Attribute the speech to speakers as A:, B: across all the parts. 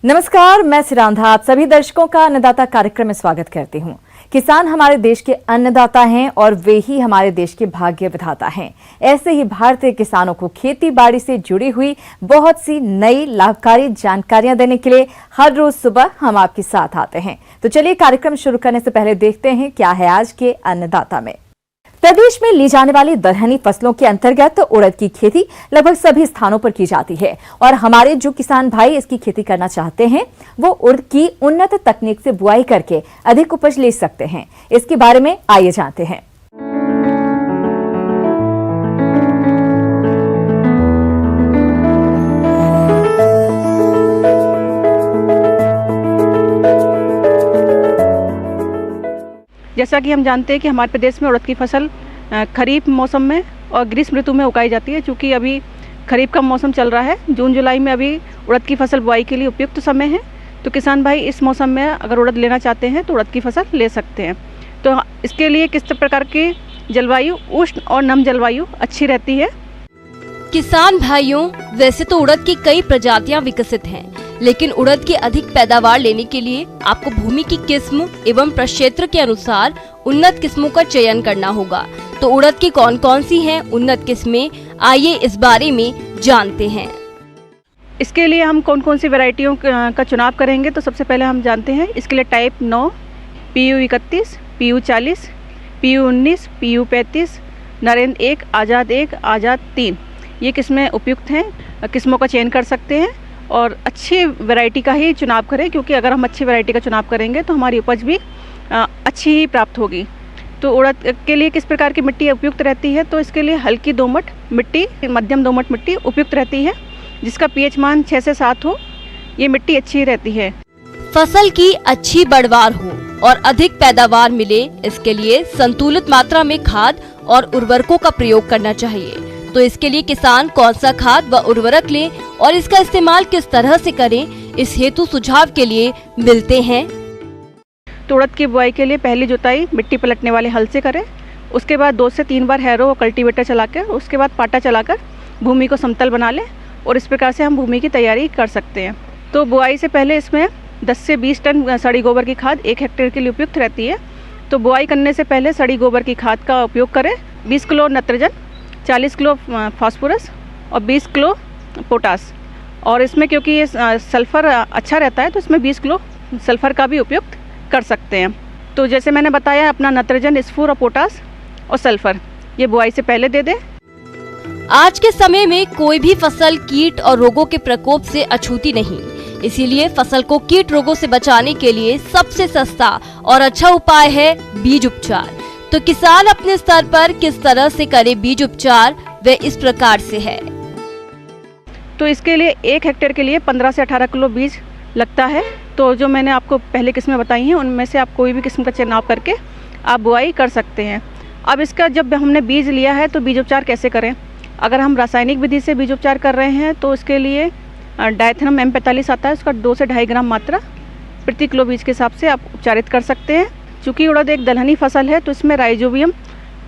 A: नमस्कार, मैं सिरांधा आप सभी दर्शकों का अन्नदाता कार्यक्रम में स्वागत करती हूं। किसान हमारे देश के अन्नदाता हैं और वे ही हमारे देश के भाग्य विधाता हैं। ऐसे ही भारतीय किसानों को खेती बाड़ी से जुड़ी हुई बहुत सी नई लाभकारी जानकारियां देने के लिए हर रोज सुबह हम आपके साथ आते हैं। तो चलिए कार्यक्रम शुरू करने से पहले देखते हैं क्या है आज के अन्नदाता में। प्रदेश में ली जाने वाली दलहनी फसलों के अंतर्गत उड़द की खेती लगभग सभी स्थानों पर की जाती है और हमारे जो किसान भाई इसकी खेती करना चाहते हैं वो उड़द की उन्नत तकनीक से बुआई करके अधिक उपज ले सकते हैं। इसके बारे में आइए जानते हैं।
B: जैसा कि हम जानते हैं कि हमारे प्रदेश में उड़द की फसल खरीफ मौसम में और ग्रीष्म ऋतु में उगाई जाती है। चूँकि अभी खरीफ का मौसम चल रहा है, जून जुलाई में अभी उड़द की फसल बुआई के लिए उपयुक्त समय है। तो किसान भाई इस मौसम में अगर उड़द लेना चाहते हैं तो उड़द की फसल ले सकते हैं। तो इसके लिए किस प्रकार की जलवायु, उष्ण और नम जलवायु अच्छी रहती है।
C: किसान भाइयों, वैसे तो उड़द की कई प्रजातियां विकसित हैं, लेकिन उड़द की अधिक पैदावार लेने के लिए आपको भूमि की किस्म एवं प्रक्षेत्र के अनुसार उन्नत किस्मों का चयन करना होगा। तो उड़द की कौन कौन सी हैं उन्नत किस्में, आइए इस बारे में जानते हैं।
B: इसके लिए हम कौन कौन सी वैरायटियों का चुनाव करेंगे, तो सबसे पहले हम जानते हैं इसके लिए type 9, PU 31, PU 40, PU 19, PU 35, Narendra 1, आज़ाद 1, आज़ाद 3 ये किस्में उपयुक्त हैं। किस्मों का चयन कर सकते हैं और अच्छी वैरायटी का ही चुनाव करें, क्योंकि अगर हम अच्छी वैरायटी का चुनाव करेंगे तो हमारी उपज भी अच्छी ही प्राप्त होगी। तो उड़द के लिए किस प्रकार की मिट्टी उपयुक्त रहती है, तो इसके लिए हल्की दोमट मिट्टी, मध्यम दोमट मिट्टी उपयुक्त रहती है, जिसका pH मान 6 से 7 हो। ये मिट्टी अच्छी रहती है।
C: फसल की अच्छी बढ़वार हो और अधिक पैदावार मिले, इसके लिए संतुलित मात्रा में खाद और उर्वरकों का प्रयोग करना चाहिए। तो इसके लिए किसान कौन सा खाद व उर्वरक लें और इसका इस्तेमाल किस तरह से करें, इस हेतु सुझाव के लिए मिलते हैं।
B: तो उड़द की बुआई के लिए पहली जुताई मिट्टी पलटने वाले हल से करें। उसके बाद 2 से 3 बार हैरो और कल्टीवेटर चलाकर, उसके बाद पाटा चलाकर भूमि को समतल बना लें और इस प्रकार से हम भूमि की तैयारी कर सकते हैं। तो बुआई से पहले इसमें 10 से 20 टन सड़ी गोबर की खाद 1 हेक्टेयर के लिए उपयुक्त रहती है। तो बुआई करने से पहले सड़ी गोबर की खाद का उपयोग करें। 20 किलो नत्रजन, 40 किलो फास्फोरस और 20 किलो पोटास। और इसमें क्योंकि ये सल्फ़र अच्छा रहता है तो इसमें 20 किलो सल्फ़र का भी उपयोग कर सकते हैं। तो जैसे मैंने बताया, अपना नत्रजन, स्फूर और पोटास और सल्फ़र ये बुआई से पहले दे दें।
C: आज के समय में कोई भी फसल कीट और रोगों के प्रकोप से अछूती नहीं, इसीलिए फसल को कीट रोगों से बचाने के लिए सबसे सस्ता और अच्छा उपाय है बीज उपचार। तो किसान अपने स्तर पर किस तरह से करे बीज उपचार, वह इस प्रकार से है।
B: तो इसके लिए 1 हेक्टेयर के लिए 15 से 18 किलो बीज लगता है। तो जो मैंने आपको पहले किस्में बताई हैं उनमें से आप कोई भी किस्म का चुनाव करके आप बुआई कर सकते हैं। अब इसका जब हमने बीज लिया है तो बीज उपचार कैसे करें। अगर हम रासायनिक विधि से बीज उपचार कर रहे हैं तो इसके लिए डायथेनम M45 आता है, उसका 2 से 2.5 ग्राम मात्रा प्रति किलो बीज के हिसाब से आप उपचारित कर सकते हैं। चूँकि उड़द एक दलहनी फसल है तो इसमें राइजोबियम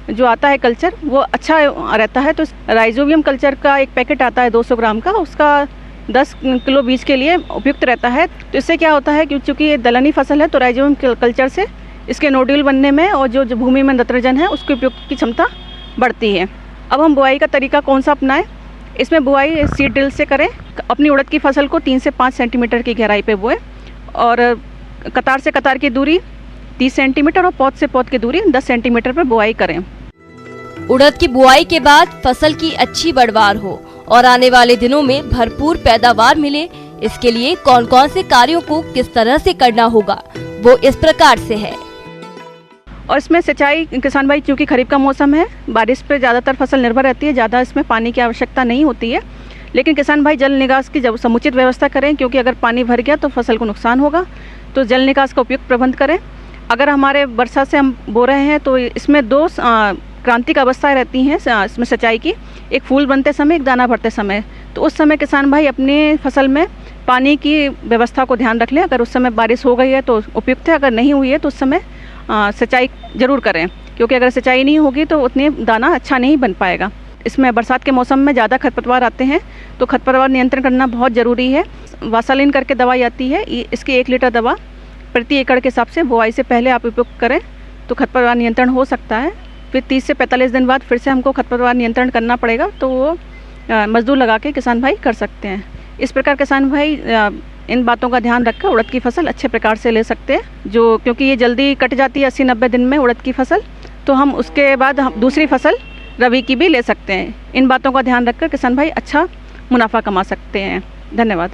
B: जो आता है कल्चर वो अच्छा रहता है। तो राइजोबियम कल्चर का एक पैकेट आता है 200 ग्राम का, उसका 10 किलो बीज के लिए उपयुक्त रहता है। तो इससे क्या होता है कि चूँकि ये दलहनी फसल है तो राइजोबियम कल्चर से इसके नोड्यूल बनने में और जो भूमि में नत्रजन है उसके उपयुक्त की क्षमता बढ़ती है। अब हम बुआई का तरीका कौन सा अपनाएं। इसमें बुआई सीड ड्रिल से करें। अपनी उड़द की फसल को 3 से 5 सेंटीमीटर की गहराई पे बोएं और कतार से कतार की दूरी 30 सेंटीमीटर और पौध से पौध की दूरी 10 सेंटीमीटर पर बुआई करें।
C: उड़द की बुआई के बाद फसल की अच्छी बढ़वार हो और आने वाले दिनों में भरपूर पैदावार मिले, इसके लिए कौन कौन से कार्यों को किस तरह से करना होगा, वो इस प्रकार से है।
B: और इसमें सिंचाई, किसान भाई चूँकि खरीफ का मौसम है, बारिश पे ज़्यादातर फसल निर्भर रहती है, ज़्यादा इसमें पानी की आवश्यकता नहीं होती है। लेकिन किसान भाई जल निकास की जब समुचित व्यवस्था करें, क्योंकि अगर पानी भर गया तो फसल को नुकसान होगा। तो जल निकास का उपयुक्त प्रबंध करें। अगर हमारे वर्षा से हम बो रहे हैं तो इसमें 2 क्रांतिक अवस्थाएं रहती हैं इसमें सिंचाई की, एक फूल बनते समय, एक दाना भरते समय। तो उस समय किसान भाई अपनी फसल में पानी की व्यवस्था को ध्यान रख लें। अगर उस समय बारिश हो गई है तो उपयुक्त है, अगर नहीं हुई है तो उस समय सिंचाई ज़रूर करें, क्योंकि अगर सिंचाई नहीं होगी तो उतनी दाना अच्छा नहीं बन पाएगा। इसमें बरसात के मौसम में ज़्यादा खरपतवार आते हैं, तो खरपतवार नियंत्रण करना बहुत ज़रूरी है। वासालिन करके दवाई आती है, इसकी 1 लीटर दवा प्रति एकड़ के हिसाब से बुआई से पहले आप उपयोग करें तो खरपतवार नियंत्रण हो सकता है। फिर 30 से 45 दिन बाद फिर से हमको खरपतवार नियंत्रण करना पड़ेगा, तो वो मजदूर लगा के किसान भाई कर सकते हैं। इस प्रकार किसान भाई इन बातों का ध्यान रखकर उड़द की फसल अच्छे प्रकार से ले सकते हैं, जो क्योंकि ये जल्दी कट जाती है 80-90 दिन में उड़द की फसल, तो हम उसके बाद हम दूसरी फसल रबी की भी ले सकते हैं। इन बातों का ध्यान रखकर किसान भाई अच्छा मुनाफा कमा सकते हैं। धन्यवाद।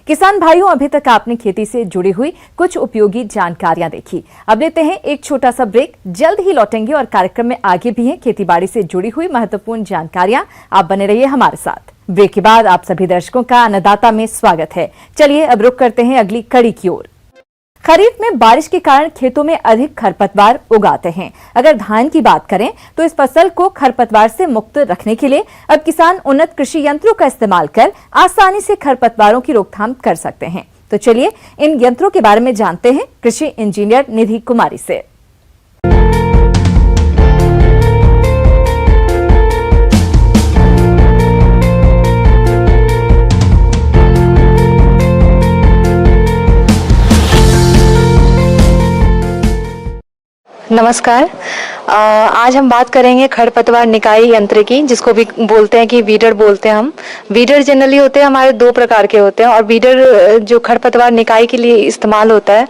A: किसान भाइयों, अभी तक आपने खेती से जुड़ी हुई कुछ उपयोगी जानकारियां देखी। अब लेते हैं एक छोटा सा ब्रेक, जल्द ही लौटेंगे और कार्यक्रम में आगे भी हैं खेतीबाड़ी से जुड़ी हुई महत्वपूर्ण जानकारियां। आप बने रहिए हमारे साथ। ब्रेक के बाद आप सभी दर्शकों का अन्नदाता में स्वागत है। चलिए अब रुक करते हैं अगली कड़ी की ओर। खरीफ में बारिश के कारण खेतों में अधिक खरपतवार उगाते हैं। अगर धान की बात करें तो इस फसल को खरपतवार से मुक्त रखने के लिए अब किसान उन्नत कृषि यंत्रों का इस्तेमाल कर आसानी से खरपतवारों की रोकथाम कर सकते हैं। तो चलिए इन यंत्रों के बारे में जानते हैं कृषि इंजीनियर निधि कुमारी से।
D: नमस्कार। आज हम बात करेंगे खरपतवार निकाई यंत्र की, जिसको भी बोलते हैं कि वीडर बोलते हैं हम। वीडर जनरली होते हैं हमारे 2 प्रकार के होते हैं, और वीडर जो खरपतवार निकाई के लिए इस्तेमाल होता है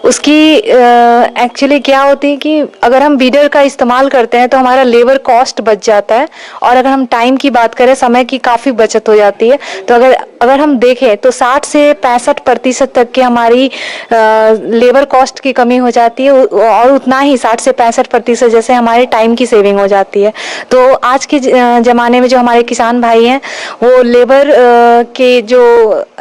D: उसकी एक्चुअली क्या होती है कि अगर हम वीडर का इस्तेमाल करते हैं तो हमारा लेबर कॉस्ट बच जाता है, और अगर हम टाइम की बात करें समय की काफ़ी बचत हो जाती है। तो अगर हम देखें तो 60 से 65% तक की हमारी लेबर कॉस्ट की कमी हो जाती है, और उतना ही 60 से 65% जैसे हमारे टाइम की सेविंग हो जाती है। तो आज के ज़माने में जो हमारे किसान भाई हैं वो लेबर के जो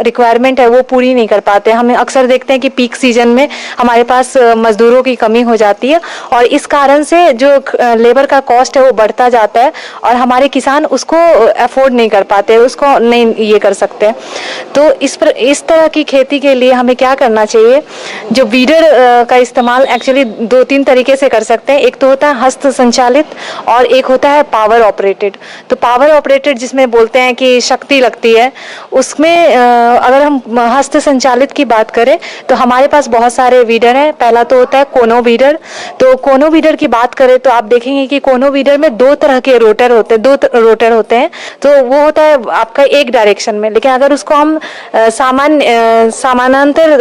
D: रिक्वायरमेंट है वो पूरी नहीं कर पाते। हमें अक्सर देखते हैं कि पीक सीजन में हमारे पास मजदूरों की कमी हो जाती है, और इस कारण से जो लेबर का कॉस्ट है वो बढ़ता जाता है, और हमारे किसान उसको अफोर्ड नहीं कर पाते, उसको नहीं ये कर सकते। तो इस तरह की खेती के लिए हमें क्या करना चाहिए? जो वीडर का इस्तेमाल एक्चुअली 2-3 तरीके से कर सकते हैं। एक तो होता है हस्त संचालित, और एक होता है पावर ऑपरेटेड। तो पावर ऑपरेटेड जिसमें बोलते हैं कि शक्ति लगती है, उसमें अगर हम हस्त संचालित की बात करें तो हमारे पास बहुत सारे वीडर हैं। पहला तो होता है कोनो वीडर। तो कोनो वीडर की बात करें तो आप देखेंगे कि कोनो वीडर में 2 तरह के रोटर होते हैं, 2 रोटर होते हैं। तो वो होता है आपका एक डायरेक्शन में, लेकिन अगर उसको हम समानांतर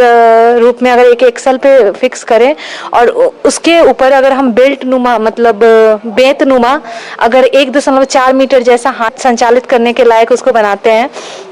D: रूप में अगर एक एक्सल पे फिक्स करें और उसके ऊपर अगर हम बेल्ट नुमा मतलब बेत नुमा अगर 1.4 मीटर जैसा हाथ संचालित करने के लायक उसको बनाते हैं,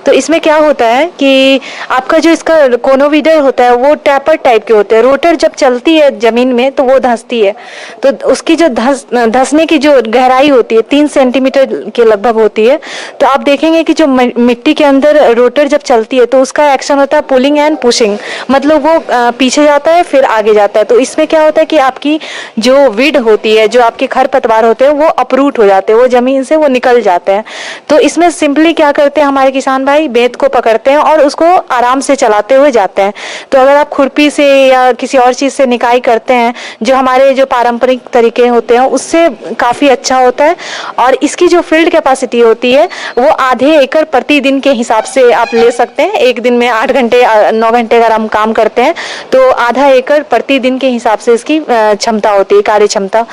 D: तो इसमें क्या होता है कि आपका जो इसका कोनो वीडर होता है वो टैपर टाइप के होते हैं। रोटर जब चलती है जमीन में तो वो धंसती है, तो उसकी जो धंसने की जो गहराई होती है 3 सेंटीमीटर के लगभग होती है। तो आप देखेंगे कि जो मिट्टी के अंदर रोटर जब चलती है तो उसका एक्शन होता है पुलिंग एंड पुशिंग, मतलब वो पीछे जाता है फिर आगे जाता है। तो इसमें क्या होता है कि आपकी जो वीड होती है, जो आपके खरपतवार होते हैं वो अपरूट हो जाते हैं, वो जमीन से वो निकल जाते हैं। तो इसमें सिंपली क्या करते हैं हमारे किसान भाई, बेत को पकड़ते हैं और उसको आराम से चलाते हुए जाते हैं। तो अगर आप खुरपी से या किसी और चीज से निकाई करते हैं जो हमारे जो पारंपरिक तरीके होते हैं उससे काफी अच्छा होता है। और इसकी जो फील्ड कैपेसिटी होती है वो आधे एकड़ प्रतिदिन के हिसाब से आप ले सकते हैं। एक दिन में 8 घंटे 9 घंटे अगर हम काम करते हैं तो आधा एकड़ प्रतिदिन के हिसाब से इसकी क्षमता होती है, कार्य क्षमता।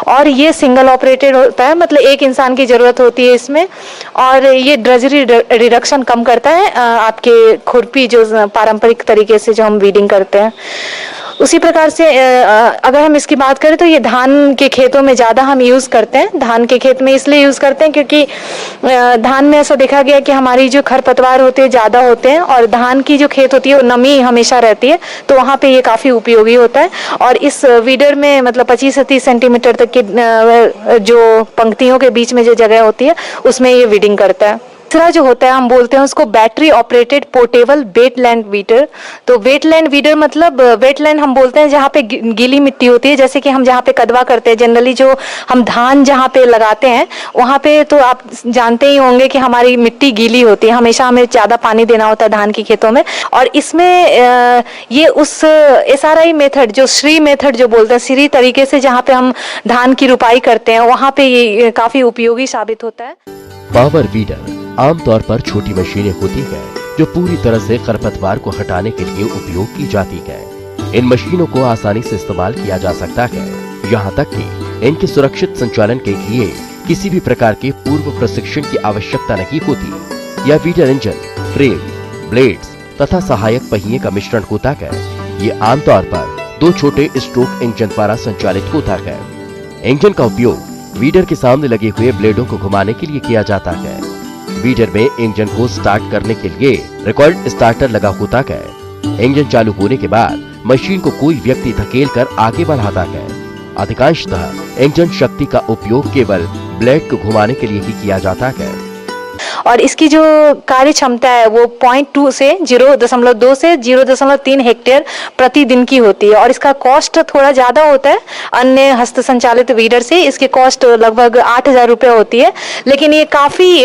D: और ये सिंगल ऑपरेटेड होता है, मतलब एक इंसान की जरूरत होती है इसमें, और ये ड्रजरी रिडक्शन कम करता है आपके खुरपी जो पारंपरिक तरीके से जो हम वीडिंग करते हैं। उसी प्रकार से अगर हम इसकी बात करें तो ये धान के खेतों में ज़्यादा हम यूज़ करते हैं। धान के खेत में इसलिए यूज़ करते हैं क्योंकि धान में ऐसा देखा गया कि हमारी जो खरपतवार होते हैं ज़्यादा होते हैं, और धान की जो खेत होती है वो नमी हमेशा रहती है, तो वहाँ पे ये काफ़ी उपयोगी होता है। और इस वीडर में मतलब 25 से 30 सेंटीमीटर तक की जो पंक्तियों के बीच में जो जगह होती है उसमें ये वीडिंग करता है। तीसरा जो होता है हम बोलते हैं उसको battery operated portable wetland weeder. तो वेटलैंड वीडर मतलब वेटलैंड हम बोलते हैं जहाँ पे गीली मिट्टी होती है, जैसे कि हम जहाँ पे कदवा करते हैं जनरली, जो हम धान जहाँ पे लगाते हैं वहाँ पे तो आप जानते ही होंगे कि हमारी मिट्टी गीली होती है, हमेशा हमें ज़्यादा पानी देना होता है धान की खेतों में। और इसमें ये उस SRI मेथड जो श्री मेथड जो बोलते हैं, श्री तरीके से जहाँ पे हम धान की रुपाई करते हैं वहाँ पे ये काफ़ी उपयोगी साबित होता है।
E: पावर वीडर आमतौर पर छोटी मशीनें होती हैं जो पूरी तरह से खरपतवार को हटाने के लिए उपयोग की जाती है। इन मशीनों को आसानी से इस्तेमाल किया जा सकता है, यहाँ तक कि इनके सुरक्षित संचालन के लिए किसी भी प्रकार के पूर्व प्रशिक्षण की आवश्यकता नहीं होती। यह वीडर इंजन, फ्रेम, ब्लेड्स तथा सहायक पहिए का मिश्रण होता है। ये आमतौर पर 2 छोटे स्ट्रोक इंजन द्वारा संचालित होता है। इंजन का उपयोग वीडर के सामने लगे हुए ब्लेडों को घुमाने के लिए किया जाता है। वीडर में इंजन को स्टार्ट करने के लिए रिकॉर्ड स्टार्टर लगा होता है। इंजन चालू होने के बाद मशीन को कोई व्यक्ति धकेल कर आगे बढ़ाता है। अधिकांशतः इंजन शक्ति का उपयोग केवल ब्लेड को घुमाने के लिए ही किया जाता है।
D: और इसकी जो कार्य क्षमता है वो 0.2 से 0.2 से 0.3 हेक्टेयर प्रतिदिन की होती है। और इसका कॉस्ट थोड़ा ज़्यादा होता है अन्य हस्त संचालित वीडर से। इसकी कॉस्ट लगभग 8,000 रुपये होती है, लेकिन ये काफ़ी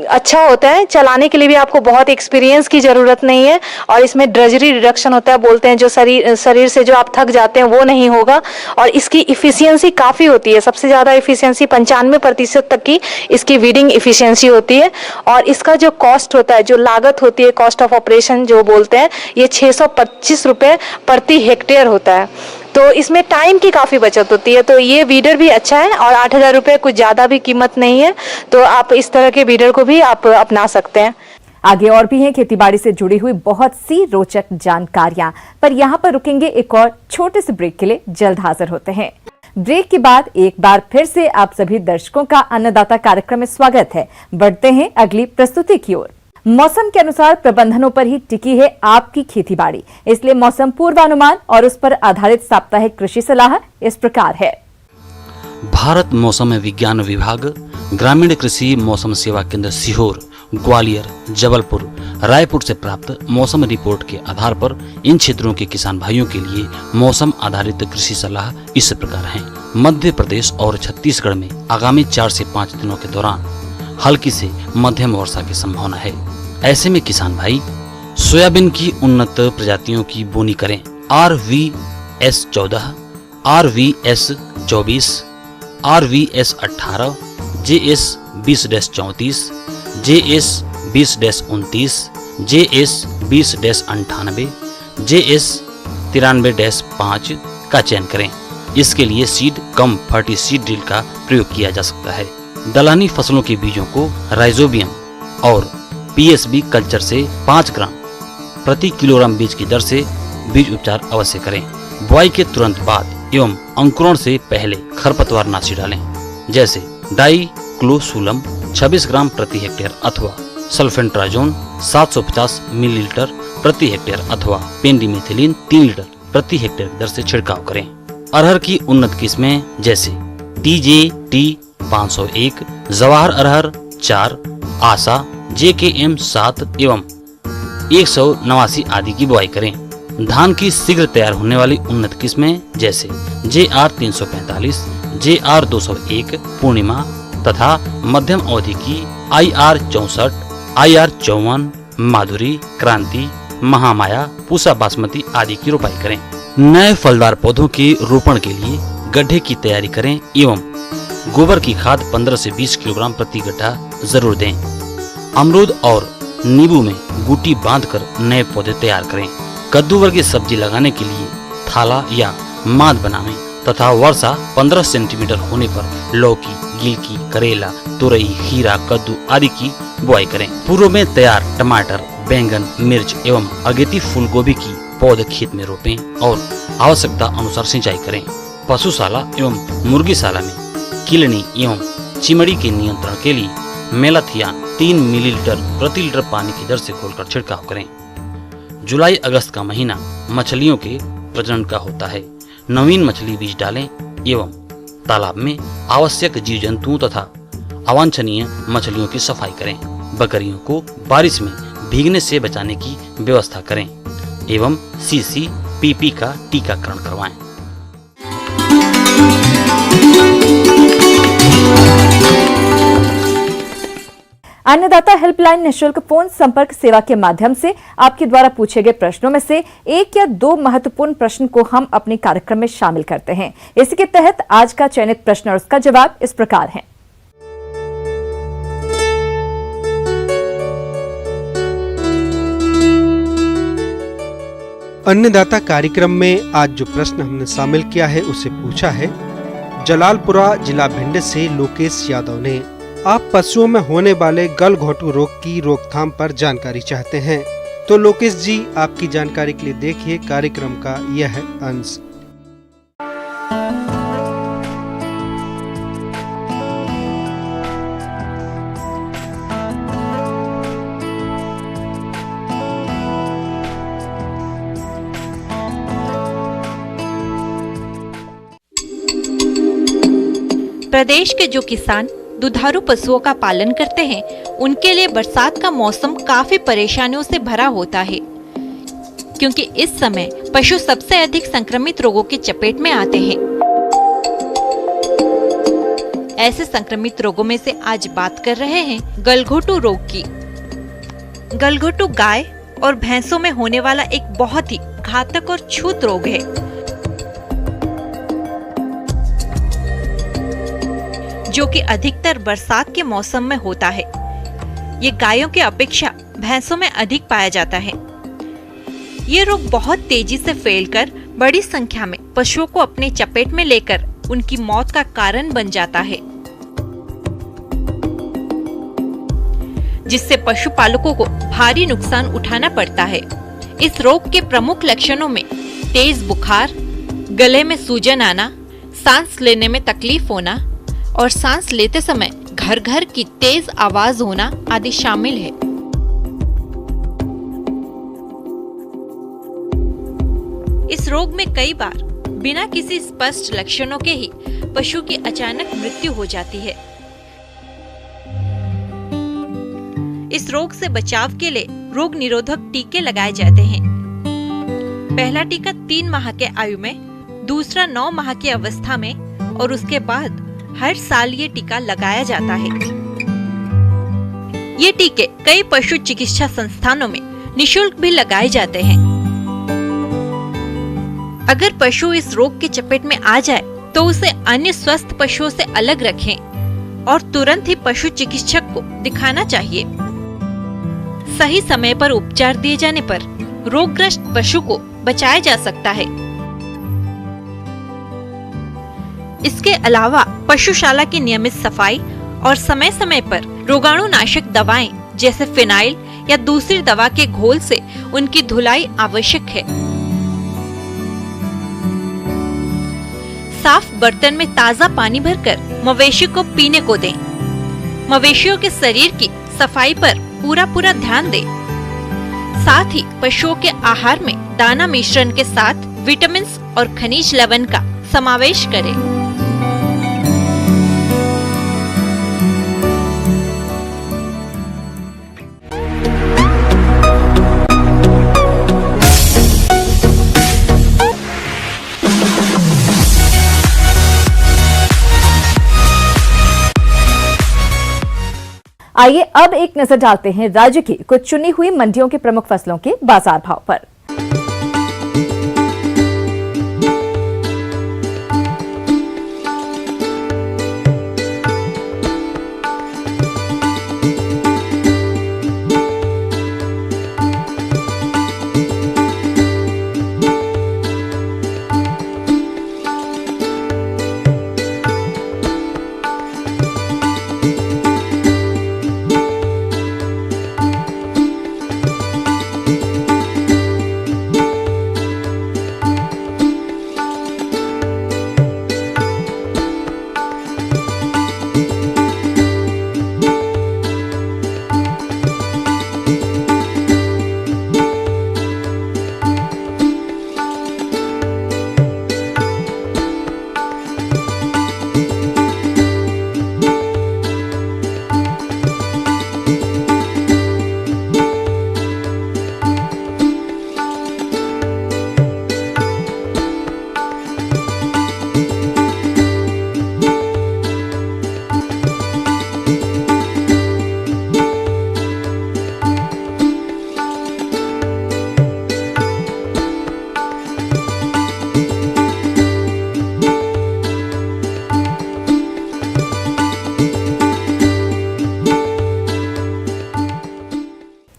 D: अच्छा होता है। चलाने के लिए भी आपको बहुत एक्सपीरियंस की ज़रूरत नहीं है। और इसमें ड्रजरी रिडक्शन होता है, बोलते हैं जो शरीर से जो आप थक जाते हैं वो नहीं होगा। और इसकी इफिशियंसी काफ़ी होती है, सबसे ज़्यादा इफिशियंसी 95% तक की इसकी वीडिंग इफिशियंसी होती है। और इसका जो कॉस्ट होता है, जो लागत होती है, कॉस्ट ऑफ ऑपरेशन जो बोलते हैं, ये 625 रुपये प्रति हेक्टेयर होता है। तो इसमें टाइम की काफ़ी बचत होती है। तो ये वीडर भी अच्छा है और 8,000 रुपये कुछ ज़्यादा भी कीमत नहीं है। तो आप इस तरह के वीडर को भी आप अपना सकते हैं।
A: आगे और भी हैं खेतीबाड़ी से जुड़ी हुई बहुत सी रोचक जानकारियां, पर यहाँ पर रुकेंगे एक और छोटे से ब्रेक के लिए। जल्द हाजिर होते हैं। ब्रेक के बाद एक बार फिर से आप सभी दर्शकों का अन्नदाता कार्यक्रम में स्वागत है। बढ़ते हैं अगली प्रस्तुति की ओर। मौसम के अनुसार प्रबंधनों पर ही टिकी है आपकी खेतीबाड़ी, इसलिए मौसम पूर्वानुमान और उस पर आधारित साप्ताहिक कृषि सलाह इस प्रकार है।
F: भारत मौसम विज्ञान विभाग, ग्रामीण कृषि मौसम सेवा केंद्र सीहोर, ग्वालियर, जबलपुर, रायपुर से प्राप्त मौसम रिपोर्ट के आधार पर इन क्षेत्रों के किसान भाइयों के लिए मौसम आधारित कृषि सलाह इस प्रकार है। मध्य प्रदेश और छत्तीसगढ़ में आगामी 4 से 5 दिनों के दौरान हल्की से मध्यम वर्षा की संभावना है। ऐसे में किसान भाई सोयाबीन की उन्नत प्रजातियों की बोनी करें। RVS 14, RVS 24, RVS 18, JS 20-34, JS 20-29, JS 20-98, JS 93-5 का चयन करें। इसके लिए सीड कम फर्टी सीड ड्रिल का प्रयोग किया जा सकता है। दलहनी फसलों के बीजों को राइजोबियम और PSB कल्चर से 5 ग्राम प्रति किलोग्राम बीज की दर से बीज उपचार अवश्य करें। बुआई के तुरंत बाद एवं अंकुरण से पहले खरपतवार नाशी डालें, जैसे डाइक्लोसुलम 26 ग्राम प्रति हेक्टेयर अथवा सल्फेंट्राजोन 750 मिलीलीटर प्रति हेक्टेयर अथवा पेंडिमेथिलीन 3 लीटर प्रति हेक्टेयर दर से छिड़काव करें। अरहर की उन्नत किस्में जैसे TJT 501, जवाहर अरहर 4, आशा JKM 7 एवं 189 आदि की बुआई करें। धान की शीघ्र तैयार होने वाली उन्नत किस्में जैसे JR 345, JR 201 पूर्णिमा तथा मध्यम अवधि की IR 64, IR 54, माधुरी, क्रांति, महामाया, पूसा बासमती आदि की रोपाई करें। नए फलदार पौधों के रोपण के लिए गड्ढे की तैयारी करें एवं गोबर की खाद 15 से 20 किलोग्राम प्रति गड्ढा जरूर दें। अमरूद और नींबू में गुटी बांधकर नए पौधे तैयार करें। कद्दू वर्गीय सब्जी लगाने के लिए थाला या माद बनावें तथा वर्षा 15 सेंटीमीटर होने पर लौकी, गिलकी, करेला, तुरई, खीरा, कद्दू आदि की बुआई करें। पूर्व में तैयार टमाटर, बैंगन, मिर्च एवं अगेती फूल गोभी की पौधे खेत में रोपें और आवश्यकता अनुसार सिंचाई करें। पशुशाला एवं मुर्गीशाला में किलनी एवं चिमड़ी के नियंत्रण के लिए मेलाथियान 3 मिलीलीटर प्रति लीटर पानी की दर से घोलकर छिड़काव करें। जुलाई अगस्त का महीना मछलियों के प्रजनन का होता है। नवीन मछली बीज डालें एवं तालाब में आवश्यक जीव जंतुओं तथा अवांछनीय मछलियों की सफाई करें। बकरियों को बारिश में भीगने से बचाने की व्यवस्था करें एवं CCPP का टीकाकरण करवाएं।
A: अन्नदाता हेल्पलाइन निःशुल्क फोन संपर्क सेवा के माध्यम से आपके द्वारा पूछे गए प्रश्नों में से 1 या 2 महत्वपूर्ण प्रश्न को हम अपने कार्यक्रम में शामिल करते हैं। इसी के तहत आज का चयनित प्रश्न और उसका जवाब इस प्रकार है।
G: अन्नदाता कार्यक्रम में आज जो प्रश्न हमने शामिल किया है उसे पूछा है जलालपुरा जिला भिंड से लोकेश यादव ने। आप पशुओं में होने वाले गलघोटू रोग की रोकथाम पर जानकारी चाहते हैं, तो लोकेश जी आपकी जानकारी के लिए देखिए कार्यक्रम का यह अंश।
H: प्रदेश के जो किसान दुधारू पशुओं का पालन करते हैं उनके लिए बरसात का मौसम काफी परेशानियों से भरा होता है, क्योंकि इस समय पशु सबसे अधिक संक्रमित रोगों की चपेट में आते हैं। ऐसे संक्रमित रोगों में से आज बात कर रहे हैं गलघोटू रोग की। गलघोटू गाय और भैंसों में होने वाला एक बहुत ही घातक और छूत रोग है, जो कि अधिकतर बरसात के मौसम में होता है। ये गायों की अपेक्षा भैंसों में अधिक पाया जाता है। ये रोग बहुत तेजी से फैलकर बड़ी संख्या में पशुओं को अपने चपेट में लेकर उनकी मौत का कारण बन जाता है, जिससे पशुपालकों को भारी नुकसान उठाना पड़ता है। इस रोग के प्रमुख लक्षणों में तेज बुखार, गले में सूजन आना, सांस लेने में तकलीफ होना और सांस लेते समय घर घर की तेज आवाज होना आदि शामिल है। इस रोग में कई बार बिना किसी स्पष्ट लक्षणों के ही पशु की अचानक मृत्यु हो जाती है। इस रोग से बचाव के लिए रोग निरोधक टीके लगाए जाते हैं। पहला टीका 3 माह के आयु में, दूसरा 9 माह की अवस्था में और उसके बाद हर साल ये टीका लगाया जाता है। ये टीके कई पशु चिकित्सा संस्थानों में निशुल्क भी लगाए जाते हैं। अगर पशु इस रोग की चपेट में आ जाए तो उसे अन्य स्वस्थ पशुओं से अलग रखें और तुरंत ही पशु चिकित्सक को दिखाना चाहिए। सही समय पर उपचार दिए जाने पर रोगग्रस्त पशु को बचाया जा सकता है। इसके अलावा पशुशाला की नियमित सफाई और समय समय पर रोगाणुनाशक दवाएं जैसे फिनाइल या दूसरी दवा के घोल से उनकी धुलाई आवश्यक है। साफ बर्तन में ताज़ा पानी भरकर मवेशी को पीने को दें। मवेशियों के शरीर की सफाई पर पूरा ध्यान दें। साथ ही पशुओं के आहार में दाना मिश्रण के साथ विटामिन और खनिज लवण का समावेश करें।
A: आइए अब एक नजर डालते हैं राज्य की कुछ चुनी हुई मंडियों के प्रमुख फसलों के बाजार भाव पर।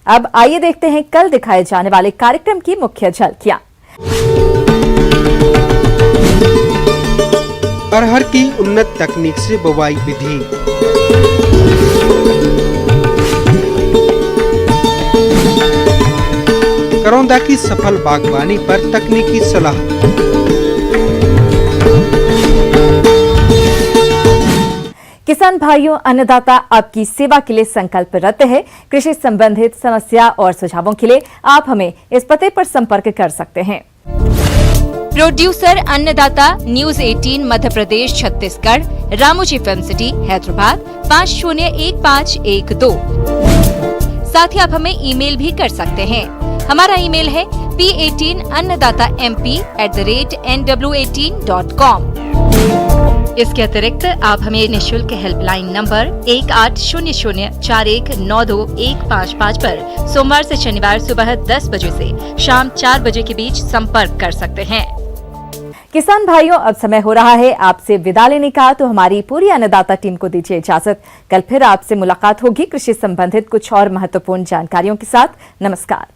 A: अब आइए देखते हैं कल दिखाए जाने वाले कार्यक्रम की मुख्य झलकियां।
G: अरहर की उन्नत तकनीक से बुवाई विधि। करौंदा की सफल बागवानी पर तकनीकी सलाह।
A: किसान भाइयों, अन्नदाता आपकी सेवा के लिए संकल्परत है। कृषि संबंधित समस्या और सुझावों के लिए आप हमें इस पते पर संपर्क कर सकते हैं।
I: प्रोड्यूसर अन्नदाता, news 18 Madhya Pradesh Chhattisgarh, Ramoji film city Hyderabad 501512। साथ ही आप हमें ईमेल भी कर सकते हैं। हमारा ईमेल है p18annadatamp@nw18.com। इसके अतिरिक्त आप हमें निःशुल्क हेल्पलाइन नंबर 180041921555 पर सोमवार से शनिवार सुबह 10 बजे से शाम 4 बजे के बीच संपर्क कर सकते हैं।
A: किसान भाइयों, अब समय हो रहा है आपसे विदा लेने का, तो हमारी पूरी अन्नदाता टीम को दीजिए इजाजत। कल फिर आपसे मुलाकात होगी कृषि संबंधित कुछ और महत्वपूर्ण जानकारियों के साथ। नमस्कार।